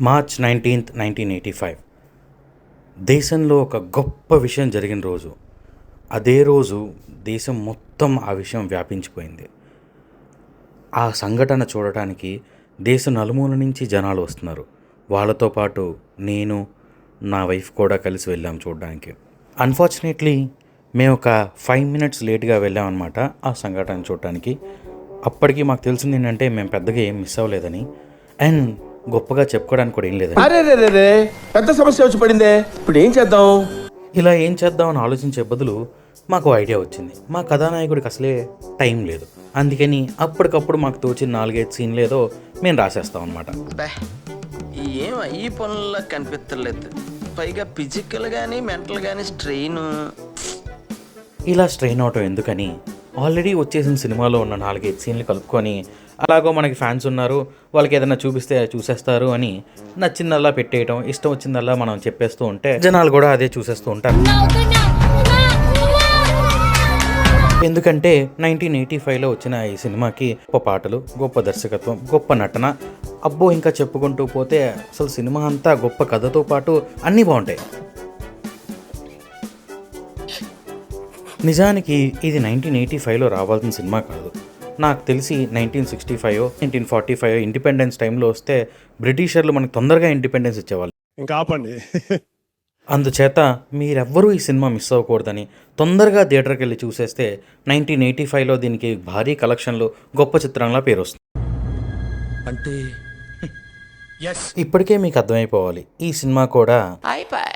March 19th 1985 దేశంలో ఒక గొప్ప విషయం జరిగిన రోజు. అదే రోజు దేశం మొత్తం ఆ విషయం వ్యాపించిపోయింది. ఆ సంఘటన చూడటానికి దేశం నలుమూల నుంచి జనాలు వస్తున్నారు. వాళ్ళతో పాటు నేను, నా వైఫ్ కూడా కలిసి వెళ్ళాం చూడడానికి. అన్ఫార్చునేట్లీ మేము ఒక 5 minutes లేట్గా వెళ్ళామన్నమాట ఆ సంఘటన చూడటానికి. అప్పటికి మాకు తెలిసింది ఏంటంటే మేము పెద్దగా ఏం మిస్ అవ్వలేదని, అండ్ గొప్పగా చెప్పుకోవడానికి కూడా ఏం లేదని. పెద్ద సమస్య వచ్చి పడిందే, ఇప్పుడు ఏం చేద్దాం? ఇలా ఏం చేద్దామని ఆలోచించే బదులు మాకు ఐడియా వచ్చింది. మా కథానాయకుడికి అసలే టైం లేదు, అందుకని అప్పటికప్పుడు మాకు తోచిన 4-5 సీన్లు ఏదో మేము రాసేస్తాం అనమాట. ఏం ఈ పనుల్లో కనిపించలేదు, పైగా ఫిజికల్ కానీ మెంటల్ కానీ స్ట్రెయిన్. ఇలా స్ట్రెయిన్ అవటం ఎందుకని ఆల్రెడీ వచ్చేసిన సినిమాలో ఉన్న 4-5 సీన్లు కలుపుకొని, అలాగో మనకి ఫ్యాన్స్ ఉన్నారు, వాళ్ళకి ఏదైనా చూపిస్తే చూసేస్తారు అని నచ్చిందల్లా పెట్టేయటం, ఇష్టం వచ్చిందల్లా మనం చెప్పేస్తూ ఉంటే జనాలు కూడా అదే చూసేస్తూ ఉంటారు. ఎందుకంటే 1985లో వచ్చిన ఈ సినిమాకి గొప్ప పాటలు, గొప్ప దర్శకత్వం, గొప్ప నటన, అబ్బో ఇంకా చెప్పుకుంటూ పోతే అసలు సినిమా అంతా గొప్ప కథతో పాటు అన్నీ బాగుంటాయి. నిజానికి ఇది 1985లో రావాల్సిన సినిమా కాదు. నాకు తెలిసి 1965 1945 ఇండిపెండెన్స్ టైంలో వస్తే బ్రిటిషర్లు మనకు తొందరగా ఇండిపెండెన్స్ ఇచ్చేవాళ్ళు. ఇంకా ఆపండి. అందుచేత మీరెవ్వరూ ఈ సినిమా మిస్ అవ్వకూడదని తొందరగా థియేటర్కి వెళ్ళి చూసేస్తే 1985లో దీనికి భారీ కలెక్షన్లు, గొప్ప చిత్రంలా పేరు వస్తుంది. అంటే ఇప్పటికే మీకు అర్థమైపోవాలి ఈ సినిమా కూడా అయిపోయి